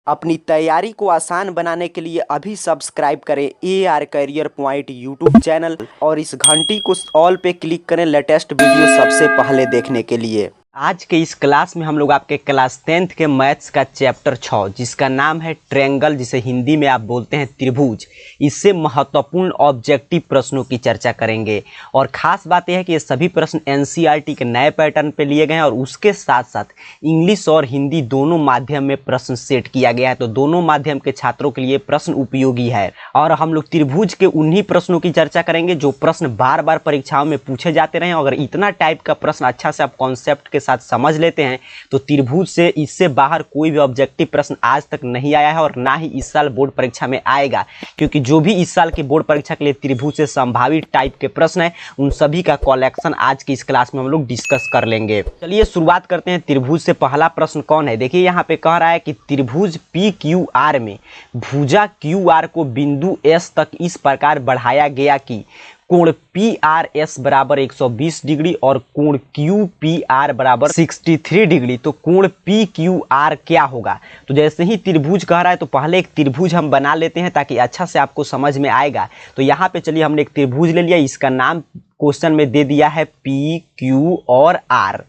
अपनी तैयारी को आसान बनाने के लिए अभी सब्सक्राइब करें AR career point YouTube channel और इस घंटी को ऑल पे क्लिक करें लेटेस्ट वीडियो सबसे पहले देखने के लिए। आज के इस क्लास में हम लोग आपके क्लास 10th के मैथ्स का चैप्टर 6 जिसका नाम है ट्रायंगल, जिसे हिंदी में आप बोलते हैं त्रिभुज, इससे महत्वपूर्ण ऑब्जेक्टिव प्रश्नों की चर्चा करेंगे। और ख़ास बात यह है कि ये सभी प्रश्न NCERT के नए पैटर्न पे लिए गए हैं और उसके साथ साथ इंग्लिश और हिंदी दोनों माध्यम में प्रश्न सेट किया गया है, तो दोनों माध्यम के छात्रों के लिए प्रश्न उपयोगी है। और हम लोग त्रिभुज के उन्हीं प्रश्नों की चर्चा करेंगे जो प्रश्न बार बार परीक्षाओं में पूछे जाते रहे। अगर इतना टाइप का प्रश्न अच्छा से आप कॉन्सेप्ट के साथ समझ लेते हैं तो त्रिभुज से इससे बाहर कोई भी ऑब्जेक्टिव प्रश्न आज तक नहीं आया है और ना ही इस साल बोर्ड परीक्षा में आएगा, क्योंकि जो भी इस साल की बोर्ड परीक्षा के लिए त्रिभुज से संभावित टाइप के प्रश्न है उन सभी का कलेक्शन आज की इस क्लास में हम लोग डिस्कस कर लेंगे। चलिए शुरुआत करते हैं त्रिभुज से। पहला प्रश्न कौन है, देखिए यहाँ पे कह रहा है कि त्रिभुज PQR में भुजा QR को बिंदु S तक इस प्रकार बढ़ाया गया कि कोण PRS बराबर 120 डिग्री और कोण QPR बराबर 63 डिग्री। तो कोण PQR क्या होगा? तो जैसे ही त्रिभुज कह रहा है तो पहले एक त्रिभुज हम बना लेते हैं ताकि अच्छा से आपको समझ में आएगा। तो यहाँ पे चलिए हमने एक त्रिभुज ले लिया, इसका नाम क्वेश्चन में दे दिया है PQ और R।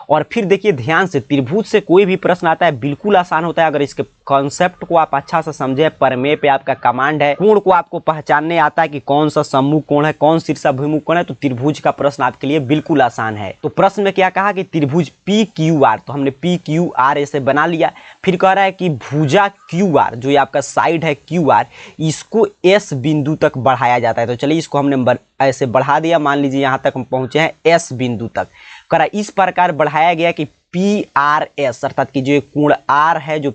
और फिर देखिए ध्यान से, त्रिभुज से कोई भी प्रश्न आता है बिल्कुल आसान होता है अगर इसके कॉन्सेप्ट को आप अच्छा से समझे। प्रमेय पे आपका कमांड है, कोण को आपको पहचानने आता है कि कौन सा सम्मुख कोण है, कौन शीर्षाभिमुख कोण है, तो त्रिभुज का प्रश्न आपके लिए बिल्कुल आसान है। तो प्रश्न में क्या कहा कि त्रिभुज PQR, तो हमने PQR ऐसे बना लिया। फिर कह रहा है कि भुजा QR, जो ये आपका साइड है QR, इसको S बिंदु तक बढ़ाया जाता है। तो चलिए इसको हमने ऐसे बढ़ा दिया, मान लीजिए यहाँ तक हम पहुंचे हैं S बिंदु तक। करा इस प्रकार बढ़ाया गया कि PRS, अर्थात कि जो कोण R है, जो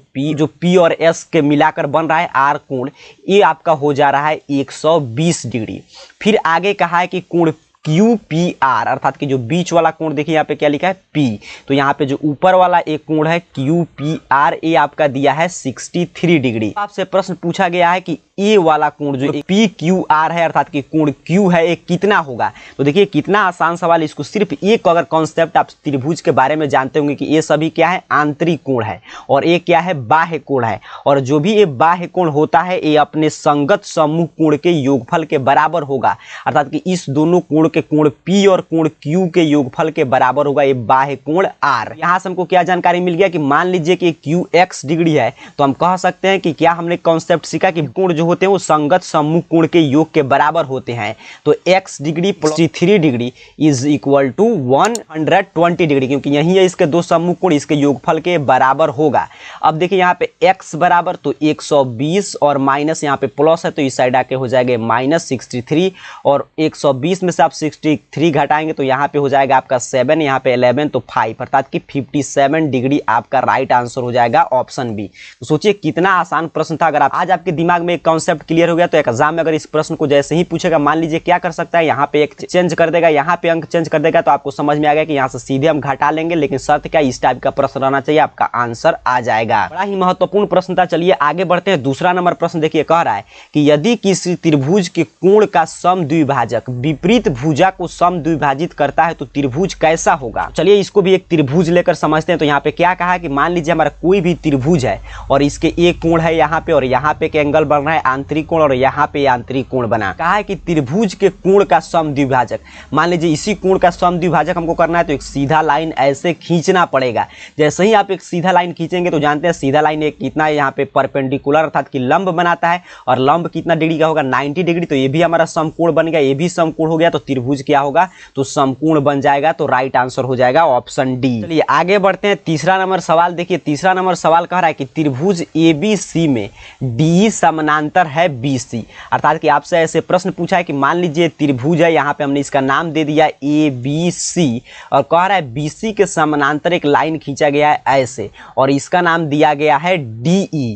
P और S के मिलाकर बन रहा है R कोण, ये आपका हो जा रहा है 120 डिग्री। फिर आगे कहा है कि कोण QPR, अर्थात कि जो बीच वाला कोण, देखिए यहाँ पे क्या लिखा है P, तो यहाँ पे जो ऊपर वाला एक कोण है QPR, ये आपका दिया है 63 डिग्री। आपसे प्रश्न पूछा गया है कि ये वाला कोण जो PQR है, अर्थात कि कोण Q है, ये कितना होगा? तो देखिए कितना आसान सवाल। इसको सिर्फ एक अगर कॉन्सेप्ट आप त्रिभुज के बारे में जानते होंगे कि ये सभी क्या है, आंतरिक कोण है और ये क्या है, बाह्य कोण है। और जो भी ये बाह्य कोण होता है ये अपने संगत सम्मुख कोण के योगफल के बराबर होगा, अर्थात कि इस दोनों कोण के कोण P और कोण Q के योगफल के बराबर होगा ये बाह्य कोण R। यहाँ से हमको क्या जानकारी मिल गया कि मान लीजिए कि QX डिग्री है, तो हम कह सकते हैं कि क्या हमने कॉन्सेप्ट सीखा कि कोण जो होते हैं वो संगत सम्मुख कोण के योग के बराबर होते हैं। तो x degree plus 63 degree is equal to 120 degree, क्योंकि यही है इसके दो सम्मुख कोण, इसके योगफल के बराबर होगा। अब देखिए यहाँ पे x बराबर तो 120 और माइनस यहाँ पे प्लस है, तो इस साइड आके हो जाएगा माइनस 63 और 120 में से आप 63 घटाएंगे तो यहाँ पे हो जाएगा आपका 7, यहाँ पे 11 तो 5, अर्थात कि 57 डिग्री आपका राइट आंसर हो जाएगा ऑप्शन बी। तो सोचिए कितना आसान प्रश्न था। अगर आज आपके दिमाग में एक कॉन्सेप्ट क्लियर हो गया तो एग्जाम में अगर इस प्रश्न को जैसे ही पूछेगा, मान लीजिए क्या कर सकता है, यहाँ पे एक चेंज कर देगा, यहाँ पे अंक चेंज कर देगा, तो आपको समझ में आ गया कि यहाँ से सीधे हम घटा लेंगे, लेकिन शर्त क्या, इस टाइप का प्रश्न रहना चाहिए, आपका आंसर आ जाएगा। बड़ा ही महत्वपूर्ण प्रश्न था। चलिए आगे बढ़ते हैं। दूसरा नंबर प्रश्न देखिए, कह रहा है कि यदि किसी त्रिभुज के कोण का समद्विभाजक विपरीत भुजा को समद्विभाजित करता है तो त्रिभुज कैसा होगा? चलिए इसको भी एक त्रिभुज लेकर समझते हैं। तो यहाँ पे क्या कहा है कि मान लीजिए हमारा कोई भी त्रिभुज है और इसके एक कोण है यहाँ पे और यहाँ पे एक एंगल बन रहा है आंतरिक कोण और यहाँ पे आंतरिक कोण बना। कहा है कि त्रिभुज के कोण का समद्विभाजक, मान लीजिए इसी कोण का समद्विभाजक हमको करना है तो एक सीधा लाइन ऐसे खींचना पड़ेगा। जैसे ही आप एक सीधा लाइन खींचेंगे तो जानते हैं सीधा लाइन एक कितना है, यहाँ पे परपेंडिकुलर अर्थात कि लंब बनाता है और लंब कितना डिग्री का होगा, 90 डिग्री। तो ये भी हमारा समकोण बन गया, ये भी समकोण हो गया, तो त्रिभुज क्या होगा, तो समकोण बन जाएगा। तो राइट आंसर हो जाएगा ऑप्शन डी। चलिए आगे बढ़ते हैं। तीसरा नंबर सवाल देखिए, तीसरा नंबर सवाल कह रहा है कि त्रिभुज ABC में DE समानांतर है BC, अर्थात कि आपसे ऐसे प्रश्न पूछा है कि मान लीजिए त्रिभुज है, यहाँ पे हमने इसका नाम दे दिया ABC और कह रहा है BC के समानांतर एक लाइन खींचा गया है ऐसे और इसका नाम दिया गया है DE।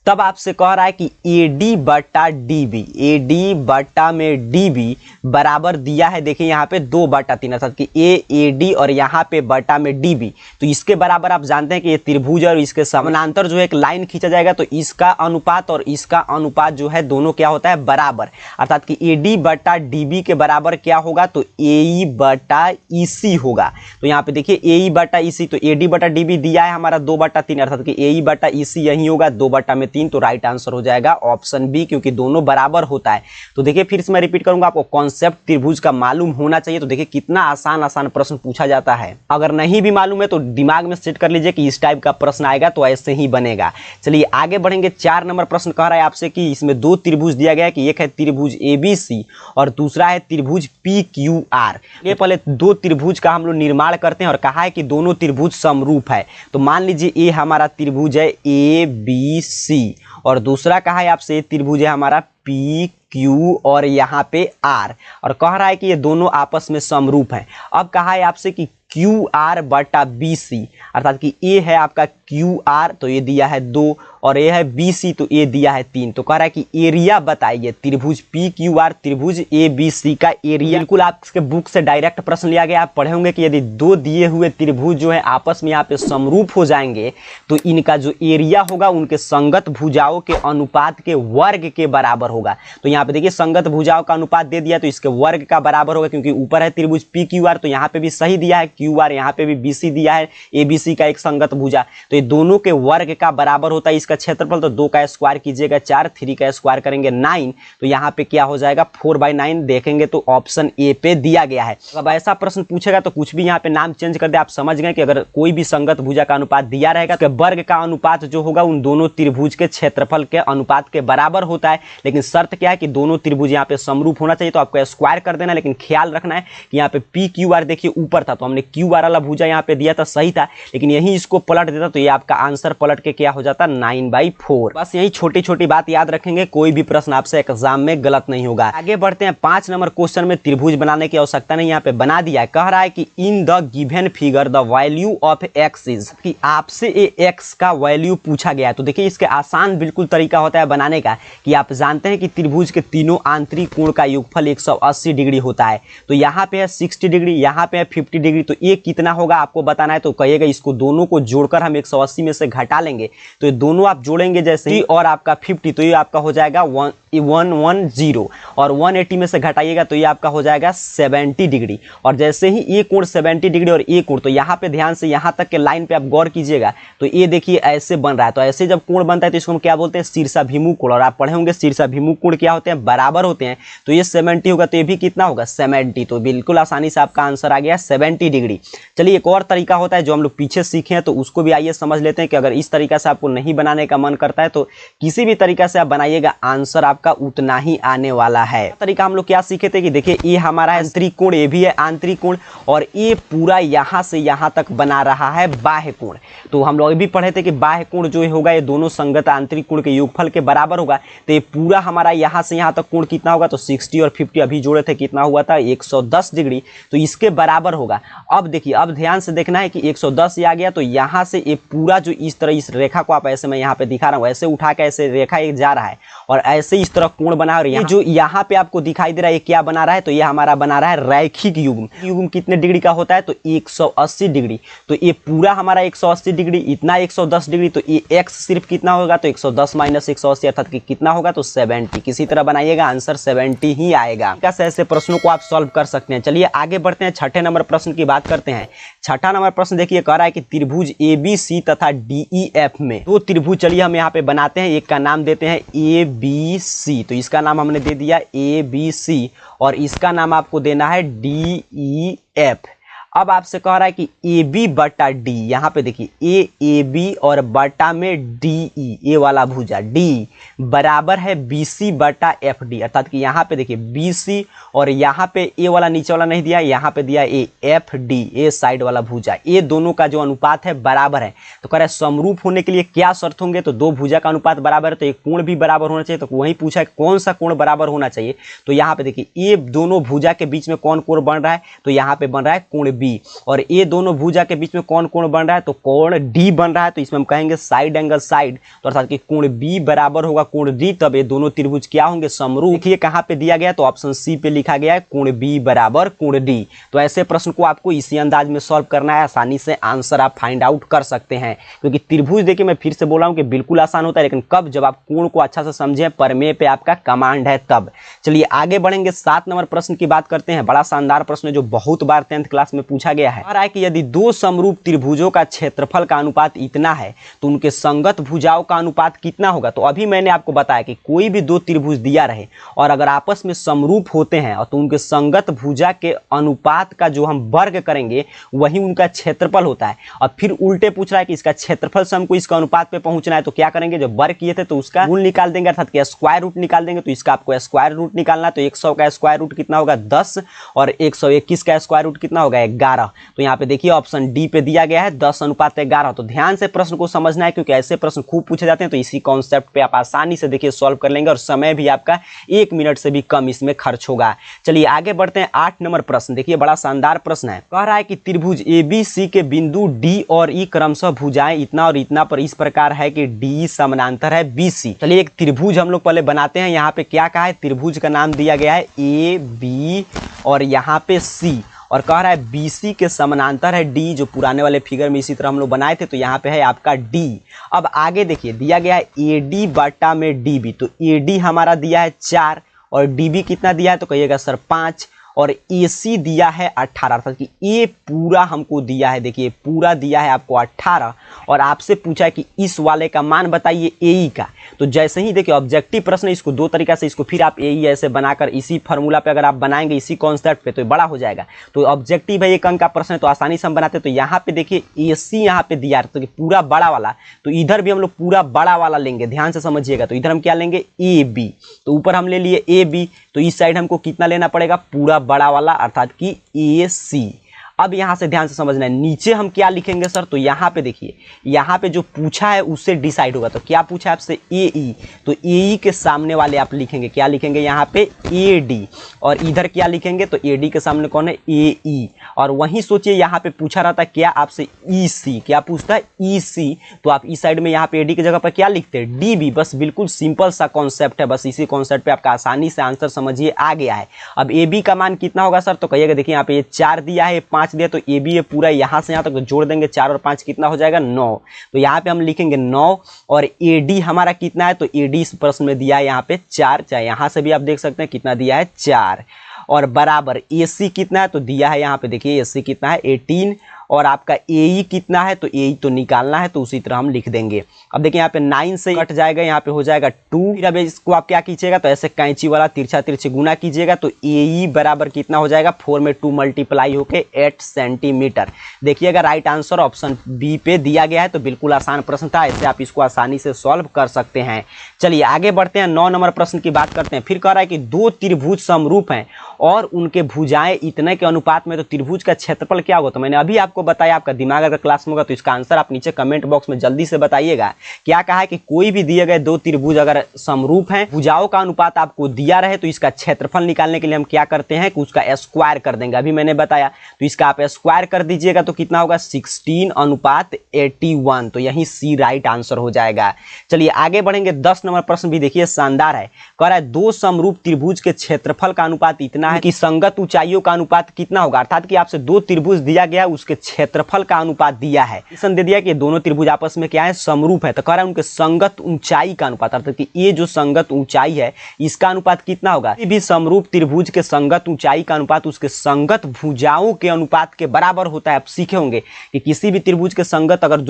तब आपसे कह रहा है कि AD बटा DB, AD बटा में DB बराबर दिया है, देखिए यहाँ पे 2/3 अर्थात कि AD और यहाँ पे बटा में DB, तो इसके बराबर आप जानते हैं कि ये त्रिभुज है और इसके समानांतर जो है एक लाइन खींचा जाएगा, तो इसका अनुपात और इसका अनुपात जो है दोनों क्या होता है, बराबर, अर्थात कि AD बटा DB के बराबर क्या होगा, तो AE बटा EC होगा। तो यहाँ पे देखिए AE बटा EC, तो AD बटा DB दिया है हमारा 2/3 अर्थात कि AE बटा EC यही होगा 2/3, तो राइट आंसर हो जाएगा ऑप्शन बी, क्योंकि दोनों बराबर होता है। तो देखिए फिर से मैं रिपीट करूंगा, आपको कॉन्सेप्ट त्रिभुज का मालूम होना चाहिए। तो देखिए कितना आसान आसान प्रश्न पूछा जाता है, अगर नहीं भी मालूम है तो दिमाग में सेट कर लीजिए कि इस टाइप का प्रश्न आएगा तो ऐसे ही बनेगा। चलिए आगे बढ़ेंगे। 4 नंबर प्रश्न कह रहा है आपसे कि इसमें 2 त्रिभुज दिया गया है, कि एक है त्रिभुज ABC और दूसरा है त्रिभुज PQR। ये पहले 2 त्रिभुज का हम लोग निर्माण करते हैं और कहा है कि दोनों त्रिभुज समरूप है। तो मान लीजिए ये हमारा त्रिभुज है ABC और दूसरा कहा है आपसे त्रिभुज है हमारा PQ और यहाँ पे R, और कह रहा है कि ये दोनों आपस में समरूप हैं। अब कहा है आपसे कि QR बटा BC, अर्थात कि ये है आपका QR, तो ये दिया है 2 और ये है BC, तो ये दिया है 3। तो कह रहा है कि एरिया बताइए त्रिभुज PQR त्रिभुज ABC का एरिया। बिल्कुल आपके बुक से डायरेक्ट प्रश्न लिया गया। आप पढ़े होंगे कि यदि 2 दिए हुए त्रिभुज जो है आपस में यहाँ पे समरूप हो जाएंगे तो इनका जो एरिया होगा उनके संगत भुजाओं के अनुपात के वर्ग के बराबर होगा। तो यहाँ पे देखिए संगत भुजाओं का अनुपात दे दिया, तो इसके वर्ग का बराबर होगा, क्योंकि ऊपर है त्रिभुज PQR, तो यहाँ पे भी सही दिया है QR, यहाँ पे भी BC दिया है, ABC का एक संगत भुजा, तो ये दोनों के वर्ग का बराबर होता है। इसका क्षेत्रफल तो 2 का स्क्वायर कीजिएगा 4, 3 का स्क्वायर करेंगे 9, तो यहाँ पे क्या हो जाएगा 4/9 देखेंगे तो ऑप्शन ए पे दिया गया है। अब ऐसा प्रश्न पूछेगा तो कुछ भी यहाँ पे नाम चेंज कर दे। आप समझ गए कि अगर कोई भी संगत भुजा का अनुपात दिया रहेगा तो वर्ग का अनुपात जो होगा उन दोनों त्रिभुज के क्षेत्रफल के अनुपात के बराबर होता है। लेकिन शर्त क्या है कि दोनों त्रिभुज यहाँ पे समरूप होना चाहिए, तो आपको स्क्वायर कर देना। लेकिन ख्याल रखना है कि यहाँ पे PQR देखिए ऊपर था, तो हमने QR वाला भुजा यहाँ पे दिया था, सही था, लेकिन यही इसको पलट देता तो ये आपका आंसर पलट के क्या हो जाता 9/4। बस यही छोटी छोटी बात याद रखेंगे, कोई भी प्रश्न आपसे एग्जाम में गलत नहीं होगा। आगे बढ़ते हैं। 5 नंबर क्वेश्चन में त्रिभुज बनाने की आवश्यकता नहीं, यहाँ पे बना दिया है। कह रहा है कि in the given figure the value of x is, कि आपसे ये x का वैल्यू पूछा गया है। तो देखिए इसके आसान बिल्कुल तरीका होता है बनाने का, कि आप जानते हैं कि त्रिभुज के तीनों आंतरिक कोण का योगफल 180 डिग्री होता है। तो यहाँ पे है 60 डिग्री, यहाँ पे है 50 डिग्री, तो ये कितना होगा आपको बताना है। तो कहिएगा इसको दोनों को जोड़कर हम 180 में से घटा लेंगे, तो ये दोनों आप जोड़ेंगे जैसे ही, और आपका 50, तो ये आपका हो जाएगा 110, और 180 में से घटाइएगा तो ये आपका हो जाएगा 70 डिग्री। और जैसे ही ये कोण 70 डिग्री और ये कोण, तो यहाँ पे ध्यान से यहाँ तक के लाइन पे आप गौर कीजिएगा, तो ये देखिए ऐसे बन रहा है। तो ऐसे जब कोण बनता है तो इसको हम क्या बोलते हैं, शीर्षाभिमुख कोण। और आप पढ़े होंगे शीर्षाभिमुख कोण क्या होते हैं, बराबर होते हैं। तो ये 70 होगा, तो ये भी कितना होगा 70। तो बिल्कुल आसानी से आपका आंसर आ गया 70 डिग्री। चलिए एक और तरीका होता है जो हम लोग पीछे सीखे हैं, तो उसको भी आइए समझ लेते हैं, कि अगर इस तरीका से आपको नहीं बनाने का मन करता है तो किसी भी तरीका से आप बनाइएगा, आंसर आपका उतना ही आने वाला है। तरीका हम लोग क्या सीखे थे कि देखिए ये हमारा है आंतरिक कोण, ये भी है आंतरिक कोण, और ये पूरा यहाँ से यहाँ तक बना रहा है बाह्य कोण। तो हम लोग भी पढ़े थे कि बाह्य कोण जो होगा ये दोनों संगत आंतरिक कोण के योगफल के बराबर होगा। तो ये पूरा हमारा यहाँ से यहाँ तक कोण कितना होगा, तो 60 और 50 अभी जोड़े थे, कितना हुआ था 110 डिग्री, तो इसके बराबर होगा। अब देखिए, अब ध्यान से देखना है कि 110 आ गया, तो यहाँ से ये पूरा जो इस तरह इस रेखा को आप ऐसे मैं यहाँ पे दिखा रहा हूँ, ऐसे उठा के ऐसे रेखा एक जा रहा है और ऐसे इस तरह कोण बना, और ये जो यहाँ पे आपको दिखाई दे रहा है ये क्या बना रहा है, तो ये हमारा बना रहा है रैखिक युग्म। युग्म कितने डिग्री का होता है, तो 180 डिग्री। तो ये पूरा हमारा 180 डिग्री, इतना 110 डिग्री, तो ये x सिर्फ कितना होगा, तो 110 माइनस 180 अर्थात कि कितना होगा, तो 70। किसी तरह बनाइएगा आंसर 70 ही आएगा। कैसे ऐसे प्रश्नों को आप सॉल्व कर सकते हैं। चलिए आगे बढ़ते हैं, 6ठे नंबर प्रश्न की बात करते हैं। 6ठा नंबर प्रश्न देखिए, कह रहा है कि त्रिभुज ABC तथा DEF में 2 त्रिभुज, चलिए हम यहाँ पे बनाते हैं। एक का नाम देते हैं ABC, तो इसका नाम हमने दे दिया ABC, और इसका नाम आपको देना है DEF। अब आपसे कह रहा है कि AB बटा D, यहाँ पे देखिए AB और बटा में DE, ये वाला भुजा D बराबर है BC बटा FD, अर्थात कि यहाँ पे देखिए BC और यहाँ पे ए वाला नीचे वाला नहीं दिया, यहाँ पे दिया ए FD, ये साइड वाला भुजा, ये दोनों का जो अनुपात है बराबर है। तो कह रहा है समरूप होने के लिए क्या शर्त होंगे, तो 2 भुजा का अनुपात बराबर है, तो एक कोण भी बराबर होना चाहिए। तो वही पूछा है कौन सा कोण बराबर होना चाहिए, तो यहाँ पे देखिए ये दोनों भुजा के बीच में कौन कोण बन रहा है, तो यहाँ पे बन रहा है कोण बी, और ये दोनों भुजा के बीच में कौन कोण बन रहा है, तो कोण डी बन रहा है। तो इसमें हम कहेंगे साइड एंगल साइड, तो अर्थात कि कोण बी बराबर होगा कोण डी, तब ये दोनों त्रिभुज क्या होंगे, समरूप। देखिए कहाँ पे दिया गया, तो ऑप्शन सी पे लिखा गया है कोण बी बराबर कोण डी। तो ऐसे प्रश्न को आपको इसी अंदाज में सॉल्व करना है, आसानी से आंसर आप फाइंड आउट कर सकते हैं। क्योंकि त्रिभुज देखिए मैं फिर से बोल रहा हूँ कि बिल्कुल आसान होता है, लेकिन कब, जब आप कोण को अच्छा से समझें, प्रमेय पे आपका कमांड है तब। चलिए आगे बढ़ेंगे, 7 नंबर प्रश्न की बात करते हैं। बड़ा शानदार प्रश्न है जो बहुत बार 10th क्लास में पूछा गया है। कह रहा है कि यदि दो समरूप त्रिभुजों का क्षेत्रफल का अनुपात इतना है तो उनके संगत भुजाओं का अनुपात कितना होगा। तो अभी मैंने आपको बताया कि कोई भी दो त्रिभुज दिया रहे और अगर आपस में समरूप होते हैं और तो उनके संगत भुजा के अनुपात का जो हम वर्ग करेंगे वही उनका क्षेत्रफल होता है। और फिर उल्टे पूछ रहा है कि इसका क्षेत्रफल से हमको इसका अनुपात पे पहुंचना है, तो क्या करेंगे, जब वर्ग किए थे तो उसका मूल निकाल देंगे, अर्थात कि स्क्वायर रूट निकाल देंगे। तो इसका आपको स्क्वायर रूट निकालना है, तो 100 का स्क्वायर रूट कितना होगा, 10, और 121 का स्क्वायर रूट कितना होगा, 11। तो यहाँ पे देखिए ऑप्शन डी पे दिया गया है 10:11। तो ध्यान से प्रश्न को समझना है, क्योंकि ऐसे प्रश्न खूब पूछे जाते हैं। तो इसी कॉन्सेप्ट पे आप आसानी से देखिए सॉल्व कर लेंगे और समय भी आपका 1 मिनट से भी कम इसमें खर्च होगा। चलिए आगे बढ़ते हैं, 8 नंबर प्रश्न। देखिए बड़ा शानदार प्रश्न है। कह रहा है कि त्रिभुज ABC के बिंदु D और E क्रमशः भुजाएं इतना और इतना पर इस प्रकार है कि D समानांतर है BC। चलिए एक त्रिभुज हम लोग पहले बनाते हैं। यहाँ पे क्या कहा है, त्रिभुज का नाम दिया गया है AB और यहाँ पे C, और कह रहा है BC के समानांतर है D, जो पुराने वाले फिगर में इसी तरह हम लोग बनाए थे। तो यहाँ पे है आपका D। अब आगे देखिए दिया गया है AD बटा में DB। तो AD हमारा दिया है 4 और DB कितना दिया है, तो कहिएगा सर 5, और AC दिया है 18, अर्थात कि ये पूरा हमको दिया है, देखिए पूरा दिया है आपको 18, और आपसे पूछा है कि इस वाले का मान बताइए AE का। तो जैसे ही देखिए ऑब्जेक्टिव प्रश्न, इसको दो तरीका से, इसको फिर आप AE ऐसे बनाकर इसी फार्मूला पे अगर आप बनाएंगे इसी कॉन्सेप्ट पे तो बड़ा हो जाएगा। तो ऑब्जेक्टिव है, 1 अंक का प्रश्न है तो आसानी से हम बनाते हैं। तो यहाँ पे देखिए AC यहाँ पे दिया है, तो पूरा बड़ा वाला, तो इधर भी हम लोग पूरा बड़ा वाला लेंगे, ध्यान से समझिएगा। तो इधर हम क्या लेंगे, AB, तो ऊपर हम ले लिए AB, तो इस साइड हमको कितना लेना पड़ेगा, पूरा बड़ा वाला, अर्थात कि AC। अब यहां से ध्यान से समझना है, नीचे हम क्या लिखेंगे सर, तो यहाँ पे देखिए, यहाँ पे जो पूछा है उससे डिसाइड होगा। तो क्या पूछा है आपसे, AE, तो AE के सामने वाले आप लिखेंगे, क्या लिखेंगे यहाँ पे AD, और इधर क्या लिखेंगे, तो AD के सामने कौन है, AE। और वहीं सोचिए यहाँ पे पूछा रहता क्या आपसे EC, क्या पूछता है EC, तो आप इस साइड में यहाँ पे AD की जगह पर क्या लिखते हैं, DB। बस बिल्कुल सिंपल सा कॉन्सेप्ट है, बस इसी कॉन्सेप्ट पे आपका आसानी से आंसर समझिए आ गया है। अब AB का मान कितना होगा सर, तो कहिएगा देखिए यहाँ पे 4 दिया है, 5 दिया, तो AB ये पूरा यहाँ से यहाँ तक तो जोड़ देंगे, 4 और 5 कितना हो जाएगा, 9। तो यहाँ पे हम लिखेंगे 9, और AD हमारा कितना है, तो AD इस प्रश्न में दिया है यहाँ पे 4, चाहे यहाँ से भी आप देख सकते हैं कितना दिया है 4, और बराबर AC कितना है, तो दिया है यहाँ पे देखिए AC कितना है 18, और आपका AE कितना है, तो AE तो निकालना है, तो उसी तरह हम लिख देंगे। अब देखिए यहाँ पे 9 से कट जाएगा, यहाँ पे हो जाएगा 2। फिर अब इसको आप क्या कीजिएगा, तो ऐसे कैंची वाला तिरछा तिरछे गुना कीजिएगा, तो AE बराबर कितना हो जाएगा, 4 में 2 मल्टीप्लाई होके 8 सेंटीमीटर। देखिएगा राइट आंसर ऑप्शन बी पे दिया गया है। तो बिल्कुल आसान प्रश्न था, ऐसे आप इसको आसानी से सॉल्व कर सकते हैं। चलिए आगे बढ़ते हैं, 9 नंबर प्रश्न की बात करते हैं। फिर कह रहा है कि दो त्रिभुज समरूप हैं और उनके भुजाएं इतने के अनुपात में, तो त्रिभुज का क्षेत्रफल क्या होगा। तो मैंने अभी आपको बताया, आपका दिमाग अगर क्लास में होगा तो इसका आंसर आप नीचे कमेंट बॉक्स में जल्दी से बताइएगा। क्या कहा है कि कोई भी दिए गए दो त्रिभुज अगर समरूप हैं, भुजाओं का अनुपात आपको दिया रहे, तो इसका क्षेत्रफल निकालने के लिए हम क्या करते हैं कि उसका स्क्वायर कर देंगे। अभी मैंने बताया, तो इसका आप स्क्वायर कर दीजिएगा तो कितना होगा, 16:81। तो यही सी राइट आंसर हो जाएगा। चलिए आगे बढ़ेंगे, 10 नंबर प्रश्न भी देखिए शानदार है। कह रहा है दो समरूप त्रिभुज के क्षेत्रफल का अनुपात इतना है कि संगत ऊंचाइयों का अनुपात कितना होगा। अर्थात कि आपसे दो त्रिभुज दिया गया, उसके क्षेत्रफल का अनुपात दिया है, कंडीशन दे दिया कि दोनों त्रिभुज आपस में क्या है, समरूप है। तो कह रहा है उनके संगत ऊंचाई का अनुपात, अर्थात कि ये जो संगत ऊंचाई है इसका अनुपात कितना होगा। किसी भी समरूप त्रिभुज के संगत ऊंचाई का अनुपात उसके संगत भुजाओं के अनुपात के बराबर होता है। आप सीखे होंगे कि किसी भी त्रिभुज के संगत अगर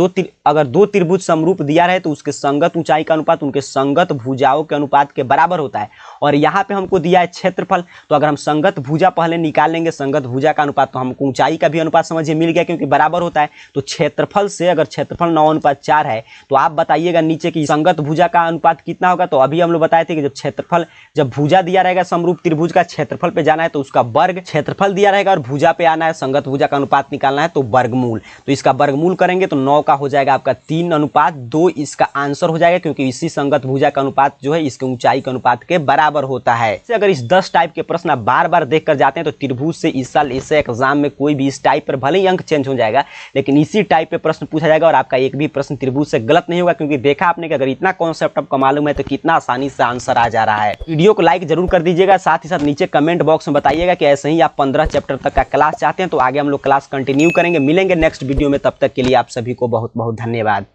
दो त्रिभुज समरूप दिया रहे तो उसके संगत ऊंचाई का अनुपात उनके संगत भुजाओं के अनुपात के बराबर होता है। और यहाँ पे हमको दिया है क्षेत्रफल, तो अगर हम संगत भुजा पहले निकाल लेंगे, संगत भुजा का अनुपात, तो हमको ऊंचाई का भी अनुपात समझिए मिल गया, क्योंकि बराबर होता है। तो क्षेत्रफल से अगर क्षेत्रफल 9:4 है, तो आप बताइएगा नीचे की संगत भुजा का अनुपात कितना होगा। तो अभी हम लोग बताए थे कि जब भुजा दिया रहेगा समरूप त्रिभुज का, क्षेत्रफल पे जाना है तो उसका वर्ग, क्षेत्रफल दिया रहेगा और भुजा पे आना है, संगत भुजा का अनुपात निकालना है, तो वर्गमूल। तो इसका वर्गमूल करेंगे तो 9 का हो जाएगा आपका 3:2 इसका आंसर हो जाएगा, क्योंकि इसी संगत भुजा का अनुपात जो है इसके ऊंचाई के अनुपात के बराबर होता है। अगर इस 10 टाइप के प्रश्न आप बार बार देख कर जाते हैं तो त्रिभुज से इस साल इस एग्जाम में कोई भी इस टाइप पर भले ही अंक चेंज हो जाएगा, लेकिन इसी टाइप पे प्रश्न पूछा जाएगा और आपका एक भी प्रश्न त्रिभुज से गलत नहीं होगा, क्योंकि देखा आपने कि अगर इतना कॉन्सेप्ट आपको मालूम है तो कितना आसानी से आंसर आ जा रहा है। वीडियो को लाइक जरूर कर दीजिएगा, साथ ही साथ नीचे कमेंट बॉक्स में बताइएगा कि ऐसे ही आप 15 चैप्टर तक का क्लास चाहते हैं तो आगे हम लोग क्लास कंटिन्यू करेंगे। मिलेंगे नेक्स्ट वीडियो में, तब तक के लिए आप सभी को बहुत बहुत धन्यवाद।